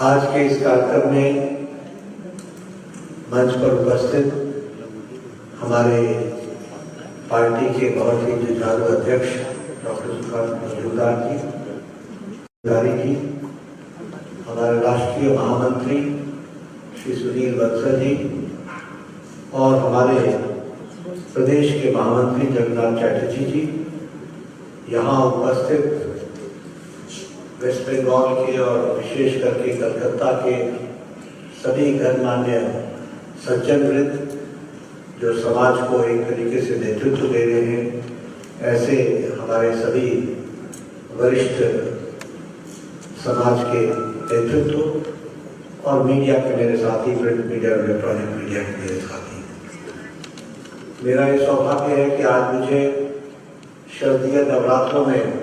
आज के इस कार्यक्रम में मंच पर उपस्थित हमारे पार्टी के बहुत ही जुझारू अध्यक्ष डॉक्टर सुकांत मजूमदार जी, हमारे राष्ट्रीय महामंत्री श्री सुनील बंसल जी और हमारे प्रदेश के महामंत्री जगन्नाथ चैटर्जी जी, यहाँ उपस्थित वेस्ट बंगाल के और विशेष करके कलकत्ता के सभी गणमान्य सज्जन वृंद जो समाज को एक तरीके से नेतृत्व दे रहे हैं, ऐसे हमारे सभी वरिष्ठ समाज के नेतृत्व और मीडिया के मेरे साथी, प्रिंट मीडिया और इलेक्ट्रॉनिक मीडिया के मेरे साथी, मेरा ये सौभाग्य है कि आज मुझे शारदीय नवरात्रों में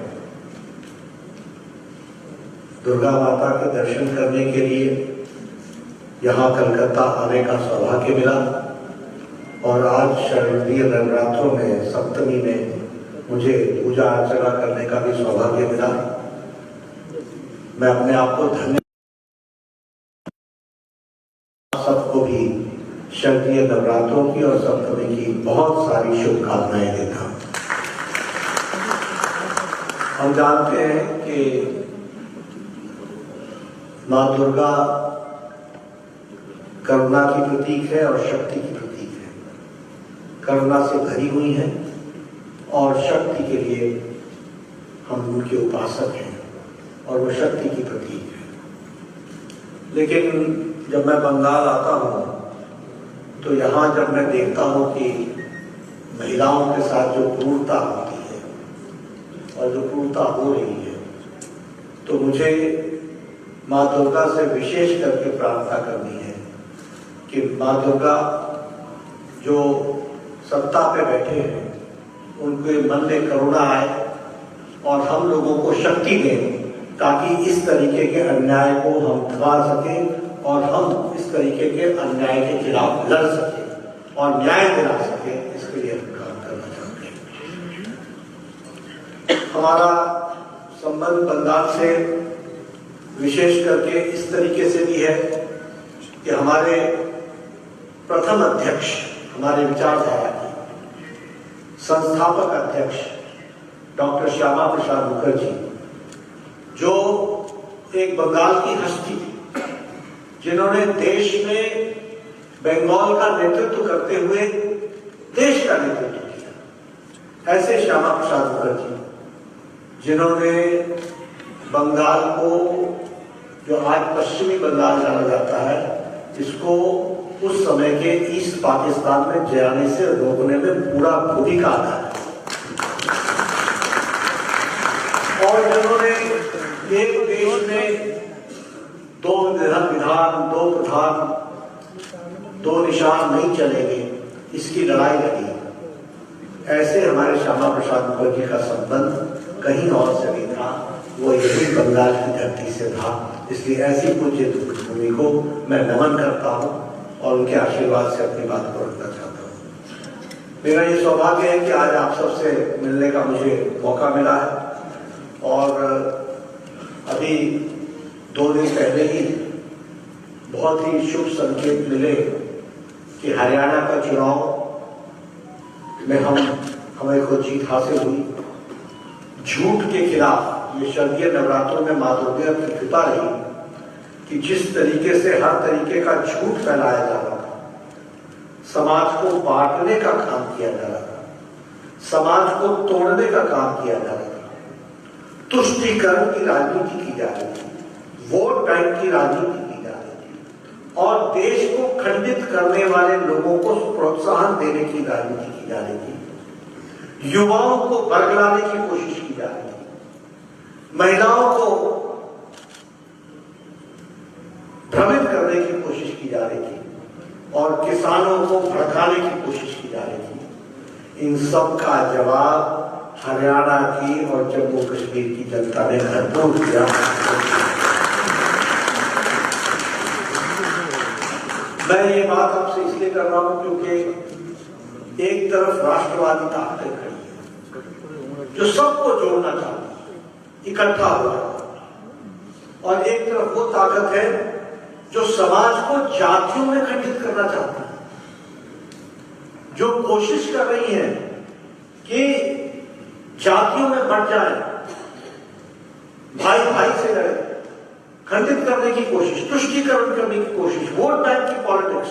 दुर्गा माता के दर्शन करने के लिए यहाँ कलकत्ता आने का सौभाग्य मिला और आज शारदीय नवरात्रों में सप्तमी में मुझे पूजा अर्चना करने का भी सौभाग्य मिला। मैं अपने आप को धन्य सबको भी शारदीय नवरात्रों की और सप्तमी की बहुत सारी शुभकामनाएं देता हूँ। हम जानते हैं कि माँ दुर्गा करुणा की प्रतीक है और शक्ति की प्रतीक है। करुणा से भरी हुई है और शक्ति के लिए हम उनके उपासक हैं और वो शक्ति की प्रतीक है। लेकिन जब मैं बंगाल आता हूँ तो यहाँ जब मैं देखता हूँ कि महिलाओं के साथ जो क्रूरता होती है और जो क्रूरता हो रही है, तो मुझे माँ दुर्गा से विशेष करके प्रार्थना करनी है कि माँ दुर्गा जो सत्ता पे बैठे हैं उनके मन में करुणा आए और हम लोगों को शक्ति दें ताकि इस तरीके के अन्याय को हम दबा सकें और हम इस तरीके के अन्याय के खिलाफ लड़ सकें और न्याय दिला सकें। इसके लिए हम काम करना चाहते हैं। हमारा संबंध बंगाल से विशेष करके इस तरीके से भी है कि हमारे प्रथम अध्यक्ष, हमारे विचारधारा के संस्थापक अध्यक्ष डॉक्टर श्यामा प्रसाद मुखर्जी, जो एक बंगाल की हस्ती थी, जिन्होंने देश में बंगाल का नेतृत्व करते हुए देश का नेतृत्व किया, ऐसे श्यामा प्रसाद मुखर्जी जिन्होंने बंगाल को, जो आज पश्चिमी बंगाल जाना जाता है, इसको उस समय के ईस्ट पाकिस्तान में जाने से रोकने में पूरा भूमिका अदा है और जिन्होंने एक देश में दो विधान, दो प्रधान, दो निशान नहीं चलेंगे, इसकी लड़ाई लड़ी। ऐसे हमारे श्यामा प्रसाद मुखर्जी का संबंध कहीं और से नहीं था, वो यही बंगाल की धरती से था। इसलिए ऐसी पूज्य भूमि को मैं नमन करता हूँ और उनके आशीर्वाद से अपनी बात को रखना चाहता हूँ। मेरा ये सौभाग्य है कि आज आप सबसे मिलने का मुझे मौका मिला है और अभी 2 दिन पहले ही बहुत ही शुभ संकेत मिले कि हरियाणा का चुनाव में हमें को जीत हासिल हुई। झूठ के खिलाफ ये शारदीय नवरात्रों में माँ दुर्गा की कृपा रही कि जिस तरीके से हर तरीके का झूठ फैलाया जा रहा था, समाज को बांटने का काम किया जा रहा था, समाज को तोड़ने का काम किया जा रहा था, तुष्टीकरण की राजनीति की जा रही थी, वोट बैंक की राजनीति की जा रही थी और देश को खंडित करने वाले लोगों को प्रोत्साहन देने की राजनीति की जा रही थी, युवाओं को बरगलाने की कोशिश की जा रही थी, महिलाओं को भ्रमित करने की कोशिश की जा रही थी और किसानों को भड़काने की कोशिश की जा रही थी। इन सब का जवाब हरियाणा की और जम्मू कश्मीर की जनता ने भरपूर किया। मैं ये बात आपसे इसलिए कर रहा हूं क्योंकि एक तरफ राष्ट्रवादी ताकतें खड़ी है जो सबको जोड़ना चाहती है, इकट्ठा हो जाता है, और एक तरफ वो ताकत है जो समाज को जातियों में खंडित करना चाहती है, जो कोशिश कर रही है कि जातियों में बढ़ जाए, भाई भाई से लड़े, खंडित करने की कोशिश, तुष्टीकरण करने की कोशिश, वोट बैंक की पॉलिटिक्स।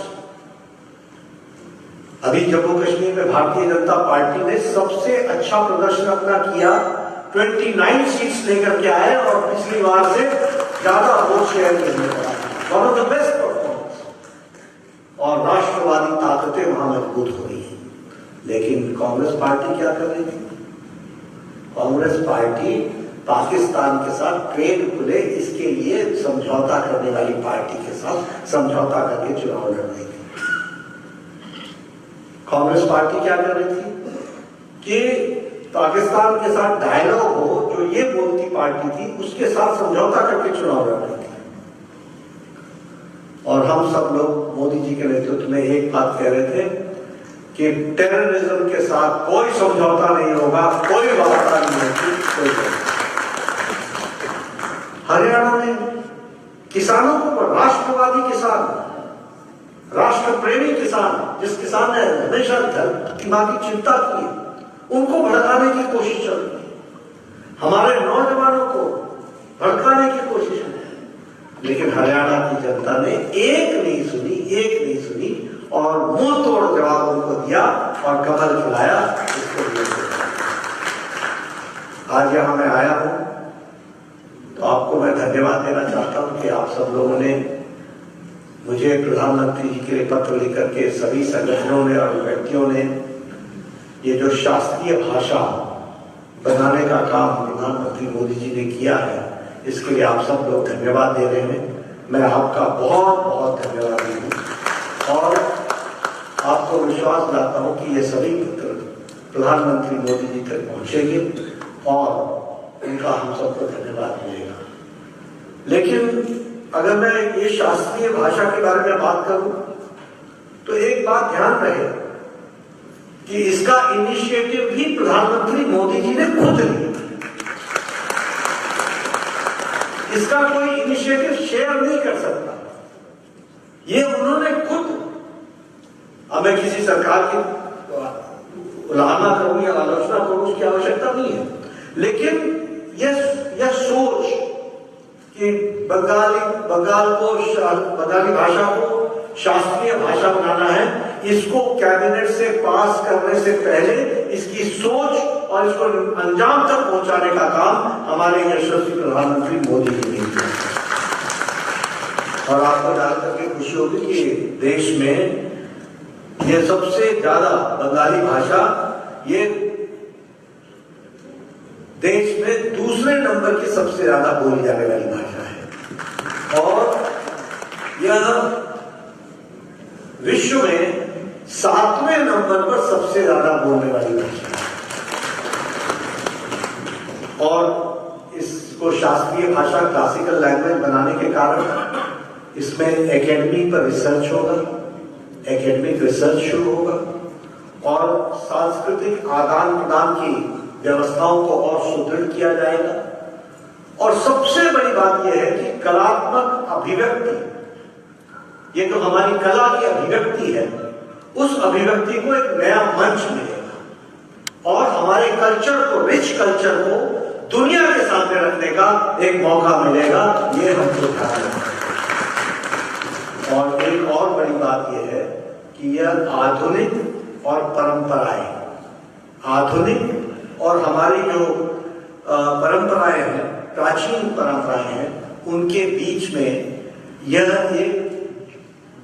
अभी जम्मू कश्मीर में भारतीय जनता पार्टी ने सबसे अच्छा प्रदर्शन अपना किया, 29 सीट्स लेकर के आए और पिछली बार से ज्यादा वोट शेयर करने का one of the best performance, और राष्ट्रवादी ताकतें वहां मजबूत हो रही हैं। लेकिन कांग्रेस पार्टी क्या कर रही थी? कांग्रेस पार्टी पाकिस्तान के साथ ट्रेड खुले इसके लिए समझौता करने वाली पार्टी के साथ समझौता करके चुनाव लड़ रही थी। कांग्रेस पार्टी क्या कर रही थी कि पाकिस्तान के साथ डायलॉग हो, जो ये बोलती पार्टी थी उसके साथ समझौता करके चुनाव लड़ रही थी। और हम सब लोग मोदी जी के नेतृत्व में एक बात कह रहे थे कि टेररिज्म के साथ कोई समझौता नहीं होगा, कोई वार्ता नहीं होगी, कोई नहीं। हरियाणा में किसानों को, राष्ट्रवादी किसान, राष्ट्र प्रेमी किसान, जिस किसान ने हमेशा धरती की मां की चिंता की, उनको भड़काने की कोशिश चल रही है, हमारे नौजवानों को भड़काने की कोशिश है। लेकिन हरियाणा की जनता ने एक नहीं सुनी और मुंह तोड़ जवाब उनको दिया और कमल खिलाया। इसको आज यहां मैं आया हूं तो आपको मैं धन्यवाद देना चाहता हूं कि आप सब लोगों ने मुझे प्रधानमंत्री जी के लिए पत्र लिख करके, सभी संगठनों ने और व्यक्तियों ने ये जो शास्त्रीय भाषा बनाने का काम प्रधानमंत्री मोदी जी ने किया है, इसके लिए आप सब लोग धन्यवाद दे रहे हैं। मैं आपका बहुत बहुत धन्यवाद दूं और आपको विश्वास दिलाता हूं कि ये सभी पत्र प्रधानमंत्री मोदी जी तक पहुंचेंगे और उनका हम सबको धन्यवाद मिलेगा। लेकिन अगर मैं ये शास्त्रीय भाषा के बारे में बात करूं तो एक बात ध्यान रहे कि इसका इनिशिएटिव भी प्रधानमंत्री मोदी जी ने खुद लिया। इसका कोई इनिशिएटिव शेयर नहीं कर सकता, ये उन्होंने खुद। अब मैं किसी सरकार की उलाहना करूं या आलोचना करूं, उसकी आवश्यकता नहीं है, लेकिन यह सोच कि बंगाली भाषा को शास्त्रीय भाषा बनाना है, इसको कैबिनेट से पास करने से पहले इसकी सोच और इसको अंजाम तक पहुंचाने का काम हमारे यशस्वी प्रधानमंत्री मोदी जी ने किया। और आपको जानकर के खुशी होगी कि देश में ये सबसे ज्यादा बंगाली भाषा ये देश में दूसरे नंबर की सबसे ज्यादा बोली जाने वाली भाषा है और यह विश्व में 7वें नंबर पर सबसे ज्यादा बोलने वाली भाषा है। और इसको शास्त्रीय भाषा, क्लासिकल लैंग्वेज बनाने के कारण इसमें एकेडमी पर रिसर्च होगा, एकेडमिक रिसर्च शुरू होगा और सांस्कृतिक आदान प्रदान की व्यवस्थाओं को और सुदृढ़ किया जाएगा। और सबसे बड़ी बात यह है कि कलात्मक अभिव्यक्ति, ये जो हमारी कला की अभिव्यक्ति है, उस अभिव्यक्ति को एक नया मंच मिलेगा और हमारे कल्चर को, रिच कल्चर को दुनिया के सामने रखने का एक मौका मिलेगा। ये हमको ध्यान रखना है। और एक और बड़ी बात यह है कि यह आधुनिक और परंपराएं, आधुनिक और हमारी जो परंपराएं हैं, प्राचीन परंपराएं हैं, उनके बीच में यह एक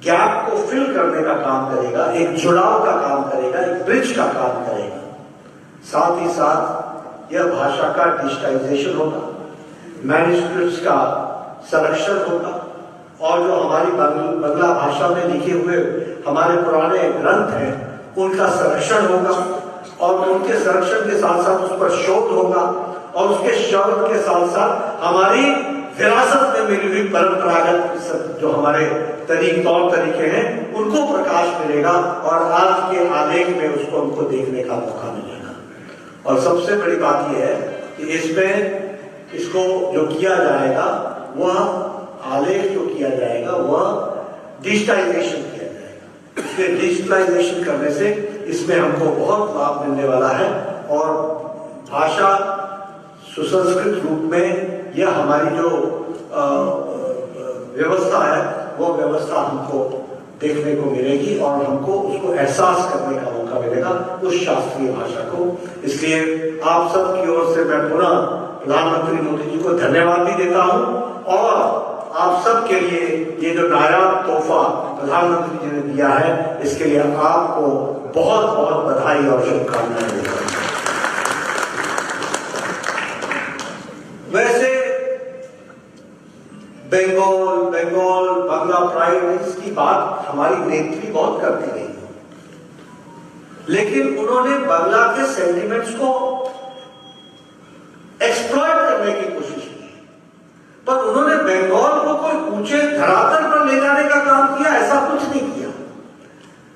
गैप को फिल करने का काम करेगा, एक जुड़ाव का काम करेगा, एक ब्रिज का काम करेगा। साथ ही साथ यह भाषा का डिजिटाइजेशन होगा, मैन्युस्क्रिप्ट्स का संरक्षण होगा और जो हमारी बंगला भाषा में लिखे हुए हमारे पुराने ग्रंथ हैं, उनका संरक्षण होगा और उनके संरक्षण के साथ साथ उस पर शोध होगा और उसके शोध के साथ साथ हमारी विरासत में मिली हुई परंपरागत जो हमारे तौर तरीके हैं, उनको प्रकाश मिलेगा और आज के आलेख में उसको हमको देखने का मौका मिलेगा। और सबसे बड़ी बात यह है कि इसमें इसको जो किया जाएगा वह आलेख जो किया जाएगा वह डिजिटाइजेशन किया जाएगा। इसलिए डिजिटलाइजेशन करने से इसमें हमको बहुत लाभ मिलने वाला है और भाषा सुसंस्कृत रूप में यह हमारी जो व्यवस्था है वो व्यवस्था हमको देखने को मिलेगी और हमको उसको एहसास करने का मौका मिलेगा उस शास्त्रीय भाषा को। इसलिए आप सब की ओर से मैं पुनः प्रधानमंत्री मोदी जी को धन्यवाद भी देता हूं और आप सब के लिए ये जो नायाब तोहफा प्रधानमंत्री जी ने दिया है इसके लिए आपको बहुत बहुत बधाई और शुभकामनाएं देता हूं। वैसे बंगाल बांग्ला प्राइड इसकी बात हमारी नेत्री बहुत करती रही, लेकिन उन्होंने बांग्ला के सेंटिमेंट्स को एक्सप्लॉइट करने की कोशिश की, पर उन्होंने बंगाल को कोई ऊंचे धरातल पर ले जाने का काम किया, ऐसा कुछ नहीं किया।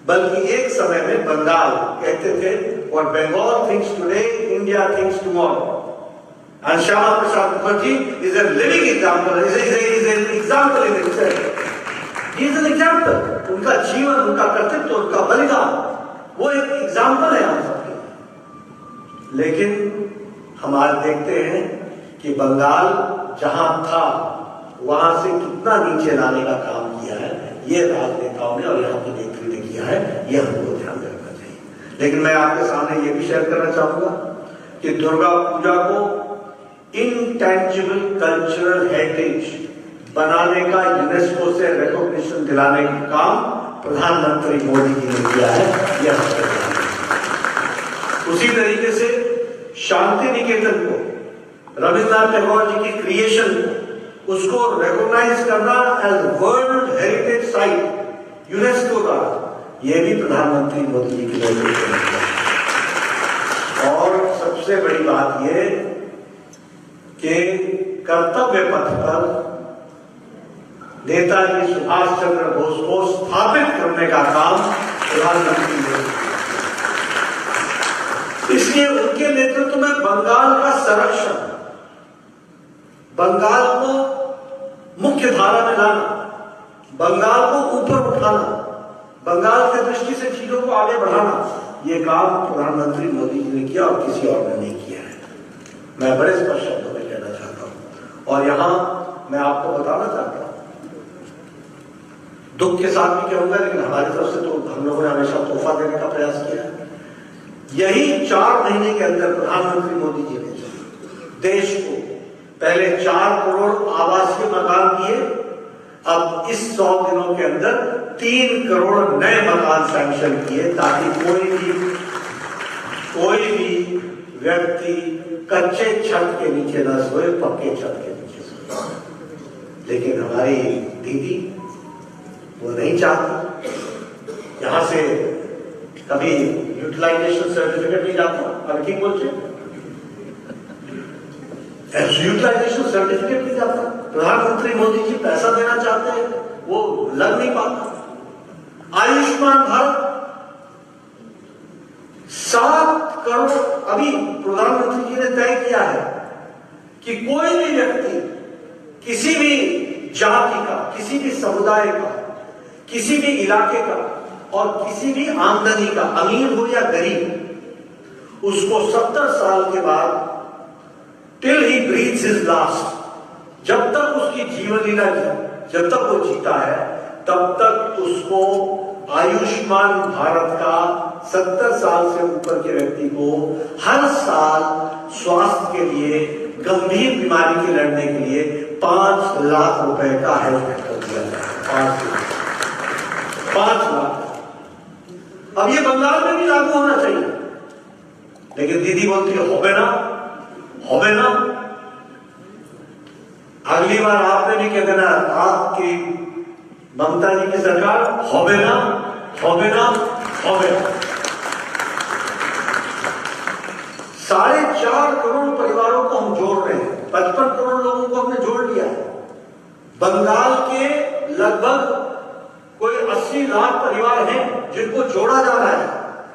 बल्कि एक समय में बंगाल कहते थे और Bengal thinks today India thinks tomorrow. And Shyama Prasad Mukherjee is a living example. Is an example in himself. He is an example. उनका जीवन, उनका कर्तव्य, उनका बलिदान, वो एक एग्जाम्पल है हम सबके। लेकिन हमारे देखते हैं कि बंगाल जहां था वहां से कितना नीचे लाने का काम किया है ये राजनेताओं ने और यहाँ के नेत्री ने किया है, ये हमको ध्यान रखना चाहिए। लेकिन मैं आपके सामने ये भी शेयर करना चाहूंगा कि दुर्गा पूजा को इंटेंजिबल कल्चरल हेरिटेज बनाने का यूनेस्को से रिकॉग्निशन दिलाने का काम प्रधानमंत्री मोदी जी ने किया है। यह उसी तरीके से शांति निकेतन को, रविन्द्रनाथ टैगोर जी की क्रिएशन को, उसको रिकॉग्नाइज करना as world heritage site UNESCO का, यह भी प्रधानमंत्री मोदी जी की नेतृत्व में। और सबसे बड़ी बात यह कि कर्तव्य पथ पर नेताजी सुभाष चंद्र बोस को स्थापित करने का काम प्रधानमंत्री ने, इसलिए उनके नेतृत्व में बंगाल का संरक्षण, बंगाल को मुख्य धारा में लाना, बंगाल को ऊपर उठाना, बंगाल की दृष्टि से चीजों को आगे बढ़ाना, यह काम प्रधानमंत्री मोदी जी ने किया और किसी और ने नहीं किया है। मैं बड़े स्पष्ट शब्दों में कहना चाहता हूं और यहां मैं आपको बताना चाहता हूं, दुख के साथ भी कहूंगा, लेकिन हमारी तरफ से तो हम लोगों ने हमेशा तोहफा देने का प्रयास किया है। यही 4 महीने के अंदर प्रधानमंत्री मोदी जी ने देश को पहले 4 करोड़ आवासीय मकान दिए, अब इस 100 दिनों के अंदर 3 करोड़ नए मकान सैंक्शन किए ताकि कोई भी व्यक्ति कच्चे छत के नीचे न सोए, पक्के छत के नीचे सोए। लेकिन हमारी दीदी वो नहीं चाहती, यहां से कभी यूटिलाइजेशन सर्टिफिकेट नहीं जाता, अब ठीक बोलते यूटिलाइजेशन सर्टिफिकेट नहीं जाता। प्रधानमंत्री मोदी जी पैसा देना चाहते हैं, वो लग नहीं पाता। आयुष्मान भारत 7 करोड़, अभी प्रधानमंत्री जी ने तय किया है कि कोई भी व्यक्ति किसी भी जाति का, किसी भी समुदाय का, किसी भी इलाके का और किसी भी आमदनी का, अमीर हो या गरीब, उसको 70 साल के बाद टिल ही ब्रीथ्स हिज लास्ट, जब तक उसकी जीवन लीला, जब तक वो जीता है तब तक उसको आयुष्मान भारत का 70 साल से ऊपर के व्यक्ति को हर साल स्वास्थ्य के लिए, गंभीर बीमारी के लड़ने के लिए 5 लाख रुपए का हेल्थ केयर दिया जाए। 5 लाख। अब ये बंगाल में भी लागू होना चाहिए, लेकिन दीदी बोलती है होबे ना, होबे ना। अगली बार आपने भी कह देना, आपकी ममता जी की सरकार होबे ना, होबे ना, होबे ना। 4.5 करोड़ परिवारों को हम जोड़ रहे हैं, 55 करोड़ लोगों को हमने जोड़ लिया है। बंगाल के लगभग कोई 80 लाख परिवार हैं जिनको जोड़ा जा रहा है,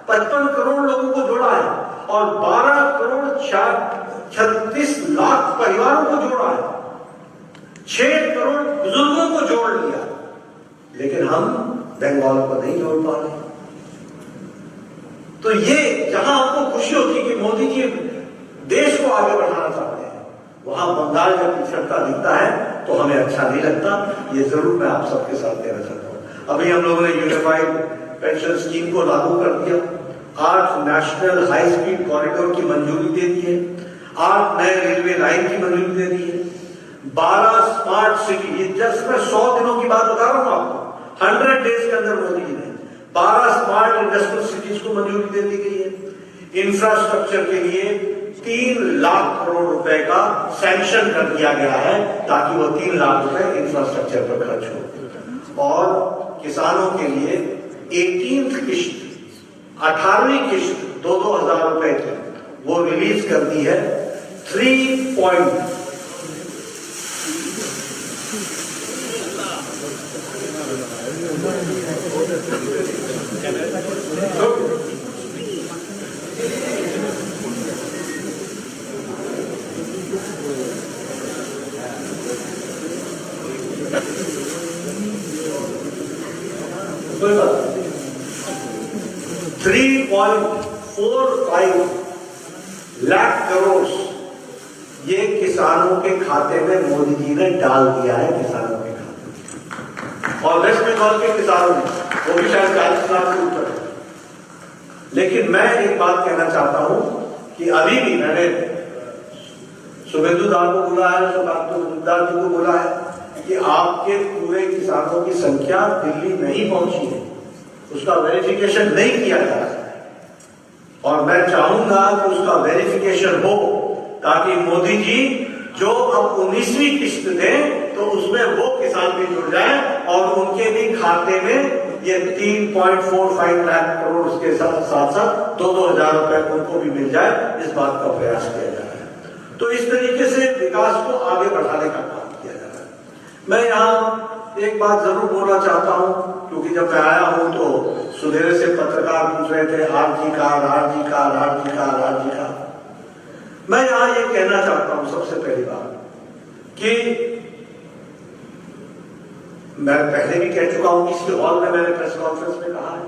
55 करोड़ लोगों को जोड़ा है और 12 करोड़ 36 लाख परिवारों को जोड़ा है। 6 करोड़ बुजुर्गों को जोड़ लिया, लेकिन हम बंगाल को नहीं जोड़ पा रहे। तो ये जहां हमको खुशी होती कि मोदी जी देश को आगे बढ़ाना चाहते हैं, वहां बंगाल में पिछड़ता दिखता है तो हमें अच्छा नहीं लगता। ये जरूर मैं आप सबके साथ देना चाहता हूं। अभी हम लोगों ने यूनिफाइड पेंशन स्कीम को लागू कर दिया, 8 नेशनल हाई स्पीड कॉरिडोर की मंजूरी दे दी है, 8 नए रेलवे लाइन की मंजूरी दे दी है, 12 स्मार्ट सिटी, ये जस्ट मैं 100 दिनों की बात बता रहा हूं आपको, 100 डेज के अंदर मोदी जी ने 12 स्मार्ट इंडस्ट्रियल सिटीज को मंजूरी दे दी गई है। इंफ्रास्ट्रक्चर के लिए 3 लाख करोड़ रुपए का सैंक्शन कर दिया गया है ताकि वो 3 लाख रुपए इंफ्रास्ट्रक्चर पर खर्च हो। और किसानों के लिए 18th किश्त, 18वीं किश्त 2-2 हजार रुपए की वो रिलीज कर दी है। 3 3.45 लाख करोड़ ये किसानों के खाते में मोदी जी ने डाल दिया है, किसानों के खाते। और वेस्ट बंगाल के किसानों ने वो भी शायद 40 लाख के ऊपर है। लेकिन मैं एक बात कहना चाहता हूं कि अभी भी मैंने शुभेंदु दास को बोला है, सुभाष जी को बोला है कि आपके पूरे किसानों की संख्या दिल्ली नहीं पहुंची है, उसका वेरिफिकेशन नहीं किया जा रहा है। और मैं चाहूंगा कि उसका वेरिफिकेशन हो ताकि मोदी जी जो अब 19वीं किश्त दें तो उसमें वो किसान भी जुड़ जाए और उनके भी खाते में ये 3.45 लाख करोड़ के साथ 2-2 हजार रुपए उनको भी मिल जाए, इस बात का प्रयास किया जा रहा है। तो इस तरीके से विकास को आगे बढ़ाने का काम किया जा रहा है। मैं यहाँ एक बात जरूर बोलना चाहता हूं, क्योंकि जब मैं आया हूं तो सुबह से पत्रकार पूछ रहे थे आरजी का। मैं यहां ये कहना चाहता हूं सबसे पहली बात कि मैं पहले भी कह चुका हूं, इसी हॉल में मैंने प्रेस कॉन्फ्रेंस में कहा है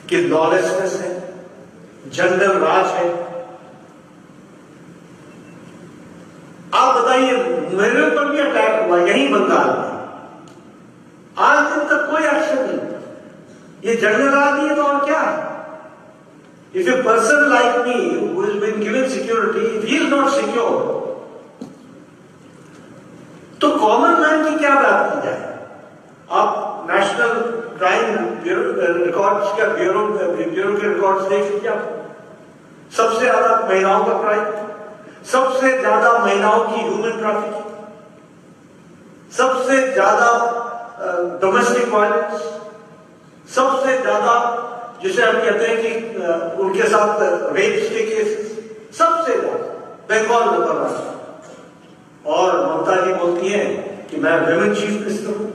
कि लॉलेसनेस है, जंगल राज है। आप बताइए, मेरे ऊपर भी अटैक हुआ यही बंगाल में, आज दिन तक कोई एक्शन नहीं। ये जंगल राज नहीं है तो और क्या है? If a person like me who has been given security, if he is not secure, तो कॉमन मैन की क्या बात की जाए? आप नेशनल क्राइम रिकॉर्ड्स का ब्यूरो के रिकॉर्ड्स देख लीजिए आप, सबसे ज्यादा महिलाओं का क्राइम, सबसे ज्यादा महिलाओं की ह्यूमन ट्रैफिकिंग, सबसे ज्यादा डोमेस्टिक वायलेंस, सबसे ज्यादा जिसे हम कहते हैं कि उनके साथ रेप्स के केसेस, सबसे ज्यादा बंगाल में कर रहा है। और ममता जी बोलती है कि मैं विमेन चीफ मिनिस्टर हूं।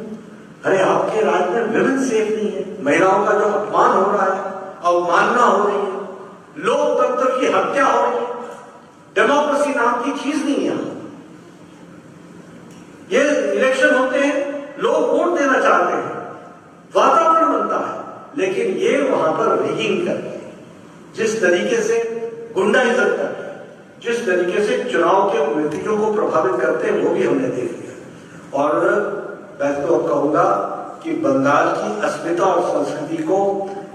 अरे आपके राज्य में विमेन सेफ नहीं है, महिलाओं का जो अपमान हो रहा है, अवमानना हो रही है, लोकतंत्र की हत्या हो रही है, डेमोक्रेसी नाम की चीज नहीं है। ये इलेक्शन होते हैं, लोग वोट देना चाहते हैं, वातावरण बनता है, लेकिन ये वहां पर रिगिंग करते हैं, जिस तरीके से गुंडाइज्म करते हैं, जिस तरीके से चुनाव के नतीजों को प्रभावित करते हैं, वो भी हमने देख लिया। और मैं तो कहूंगा कि बंगाल की अस्मिता और संस्कृति को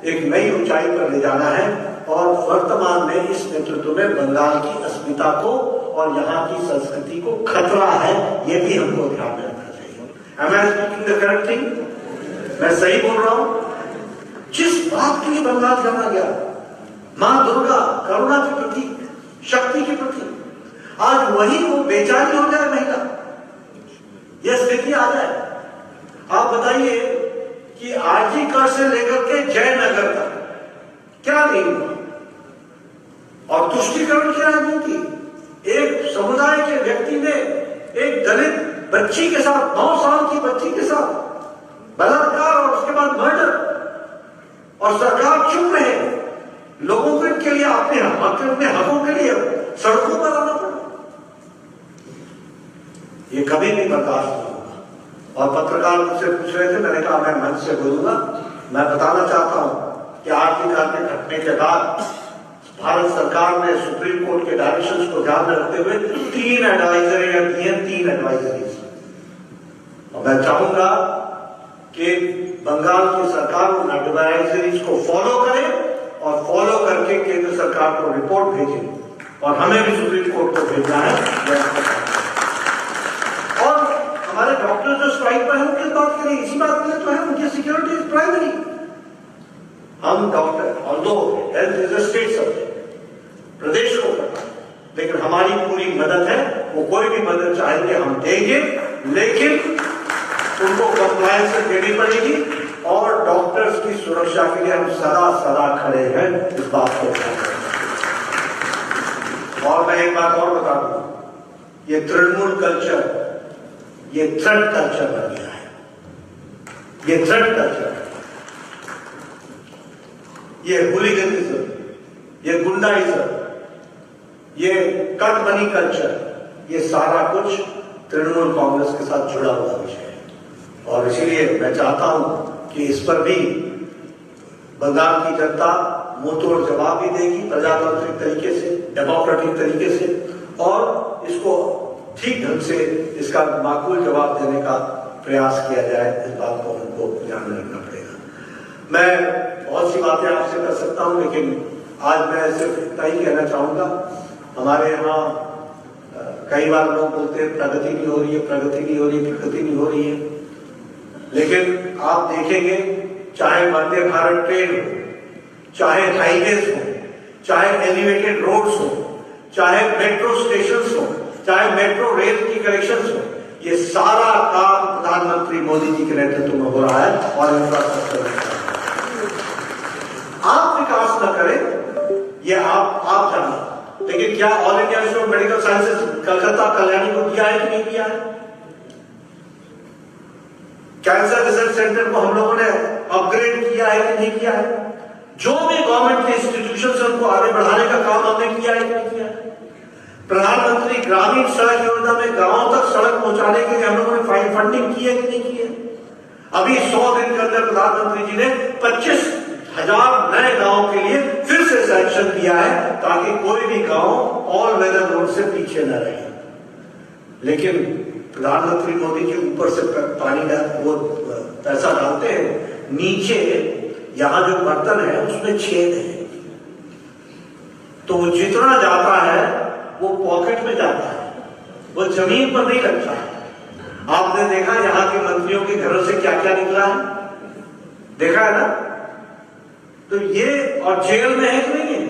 एक नई ऊंचाई पर ले जाना है और वर्तमान में इस नेतृत्व में बंगाल की अस्मिता को और यहाँ की संस्कृति को खतरा है, ये भी हमको ध्यान में रखना चाहिए। Am I speaking the correct thing? मैं सही बोल रहा हूं? जिस बात के लिए बंगाल जाना गया, मां दुर्गा करुणा की प्रतीक, शक्ति की प्रतीक, आज वही वो बेचारी हो जाए महिला, यह स्थिति आ जाए। आप बताइए कि आरजी कर से लेकर के जयनगर तक क्या नहीं हुआ? और तुष्टीकरण की राजनीति, एक समुदाय के व्यक्ति ने एक दलित बच्ची के साथ, 9 साल की बच्ची के साथ बलात्कार और उसके बाद मर्डर, और सरकार चुप रहे, लोगों को इनके लिए अपने हकों के लिए सड़कों पर आना पड़ा। ये ये कभी भी बर्दाश्त नहीं होगा। और पत्रकार मुझसे पूछ रहे थे, मैंने कहा मैं मंच से बोलूंगा। मैं बताना चाहता हूं कि आरती कांड के घटने के बाद भारत सरकार ने सुप्रीम कोर्ट के डायरेक्शंस को ध्यान में रखते हुए 3 एडवाइजरी दी हैं, 3 एडवाइजरीज। और मैं चाहूंगा कि बंगाल की सरकार उन एडवाइजरीज को फॉलो करे और फॉलो करके केंद्र सरकार को रिपोर्ट भेजे और हमें भी सुप्रीम कोर्ट को भेजना है। और हमारे डॉक्टर जो स्ट्राइक पर है उनकी बात करें, इसी बात के लिए तो है, उनकी सिक्योरिटी इज प्राइमरी। हम doctor although health is a state subject, प्रदेश को करना है, लेकिन हमारी पूरी मदद है। वो कोई भी मदद चाहेंगे हम देंगे, लेकिन उनको कंप्लायंस देनी पड़ेगी और डॉक्टर्स की सुरक्षा के लिए हम सदा सदा खड़े हैं, इस बात को। और मैं एक बात और बता दूं, ये तृणमूल कल्चर, ये थ्रेट कल्चर बन गया है। ये थ्रेट कल्चर, ये हुलिगनिज्म, ये गुंडाइज्म, ये कट मनी कल्चर, ये सारा कुछ तृणमूल कांग्रेस के साथ जुड़ा हुआ विषय है। और इसीलिए मैं चाहता हूं कि इस पर भी बंगाल की जनता मुंह तोड़ जवाब भी देगी, प्रजातांत्रिक तरीके से, डेमोक्रेटिक तरीके से, और इसको ठीक ढंग से इसका माकूल जवाब देने का प्रयास किया जाए। इस बात को हमको ध्यान में रखना पड़ेगा। मैं बहुत सी बातें आपसे कर सकता हूं, लेकिन आज मैं सिर्फ इतना ही कहना चाहूंगा। हमारे यहाँ कई बार लोग बोलते हैं प्रगति नहीं हो रही है, प्रगति नहीं हो रही है, प्रगति नहीं हो रही है, लेकिन आप देखेंगे चाहे वंदे भारत ट्रेन हो, चाहे हाईवेज हो, चाहे एलिवेटेड रोड्स हो, चाहे मेट्रो स्टेशन हो, चाहे मेट्रो रेल की कनेक्शंस हो, ये सारा काम प्रधानमंत्री मोदी जी के नेतृत्व में हो रहा है। और इंफ्रास्ट्रक्चर आप विकास न करें, ये आप जानें, लेकिन क्या all India institute of medical sciences Calcutta Kalyani को दिया है कि नहीं दिया है? कैंसर रिसर्च सेंटर को हम लोगों ने अपग्रेड किया है कि नहीं किया है? जो भी गवर्नमेंट के इंस्टीट्यूशन है उनको आगे बढ़ाने का काम हमने किया है कि नहीं किया है? प्रधानमंत्री ग्रामीण सड़क योजना में गांवों तक सड़क पहुंचाने के लिए हम लोगों ने फंडिंग की है कि नहीं की है? अभी 100 दिन के अंदर प्रधानमंत्री जी ने 25,000 नए गांव के लिए फिर से सैंक्शन किया है, ताकि कोई भी गांव ऑल वेदर रोड से पीछे न रहे। लेकिन प्रधानमंत्री मोदी जी ऊपर से पानी का वो पैसा डालते हैं, नीचे यहां जो बर्तन है उसमें छेद है, तो वो जितना जाता है वो पॉकेट में जाता है, वो जमीन पर नहीं लगता है। आपने देखा यहां के मंत्रियों के घरों से क्या क्या निकला है, देखा है ना? तो ये, और जेल में है कि नहीं है?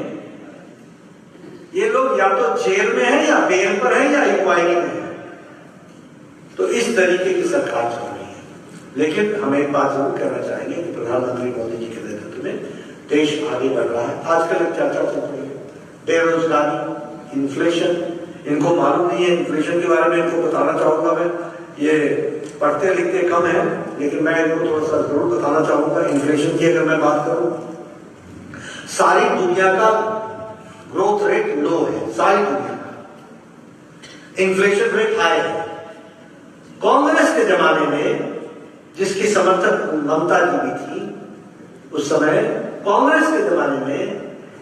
ये लोग या तो जेल में है, या बेल पर है, या इंक्वायरी में है। तो इस तरीके की सरकार चल रही है। लेकिन हम एक बात जरूर कहना चाहेंगे कि प्रधानमंत्री मोदी जी के नेतृत्व में देश आगे बढ़ रहा है। आजकल एक चर्चा चल रही है बेरोजगारी, इन्फ्लेशन। इनको मालूम नहीं है इन्फ्लेशन के बारे में, इनको बताना चाहूंगा मैं। ये पढ़ते लिखते कम है, लेकिन मैं इनको थोड़ा सा जरूर बताना चाहूंगा। इन्फ्लेशन की अगर मैं बात करूं, सारी दुनिया का ग्रोथ रेट लो है, सारी दुनिया का इन्फ्लेशन रेट हाई है। कांग्रेस के जमाने में जिसकी समर्थक ममता जी भी थी, उस समय कांग्रेस के जमाने में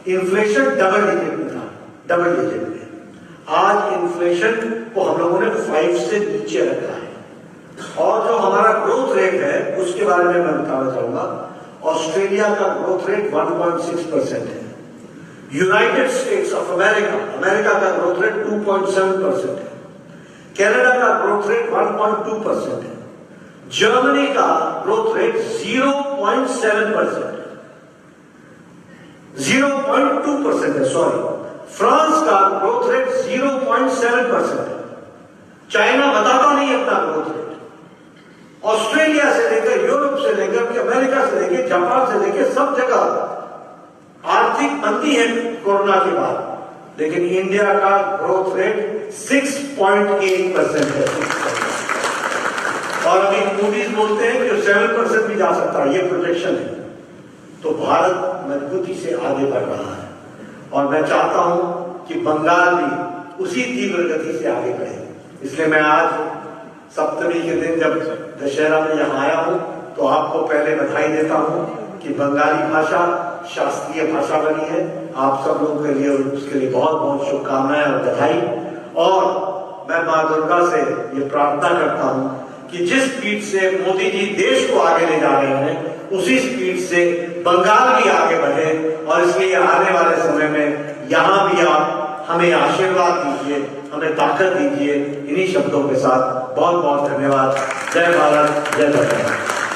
इन्फ्लेशन डबल डिजिट में था, डबल डिजिट में। आज इन्फ्लेशन को हम लोगों ने 5 से नीचे रखा है। और जो हमारा ग्रोथ रेट है उसके बारे में मैं बताना चाहूंगा। ऑस्ट्रेलिया का ग्रोथ रेट 1.6% है। यूनाइटेड स्टेट्स ऑफ अमेरिका का ग्रोथ रेट 2.7% है। कनाडा का ग्रोथ रेट 1.2% है। जर्मनी का ग्रोथ रेट 0.7% है, 0.2% है, सॉरी। फ्रांस का ग्रोथ रेट 0.7% है। चाइना बताता नहीं अपना ग्रोथ रेट। ऑस्ट्रेलिया से लेकर, यूरोप से लेकर, अमेरिका से लेकर, जापान से लेकर सब जगह आर्थिक मंदी है कोरोना के बाद, लेकिन इंडिया का ग्रोथ रेट 6.8% है। और अभी मूडीज बोलते हैं कि 7% भी जा सकता है, ये प्रोजेक्शन है। तो भारत मजबूती से आगे बढ़ रहा है, और मैं चाहता हूं कि बंगाल भी उसी तीव्र गति से आगे बढ़े। इसलिए मैं आज सप्तमी के दिन जब दशहरा में यहाँ आया हूँ तो आपको पहले बधाई देता हूँ कि बंगाली भाषा शास्त्रीय भाषा बनी है। आप सब लोगों के लिए उसके लिए बहुत बहुत शुभकामनाएं और बधाई। और मैं माँ दुर्गा से ये प्रार्थना करता हूँ कि जिस स्पीड से मोदी जी देश को आगे ले जा रहे हैं उसी स्पीड से बंगाल भी आगे बढ़े, और इसलिए आने वाले समय में यहाँ भी आप हमें आशीर्वाद दीजिए, हमें ताकत दीजिए। इन्हीं शब्दों के साथ बहुत बहुत धन्यवाद। जय भारत, जय बंगाल।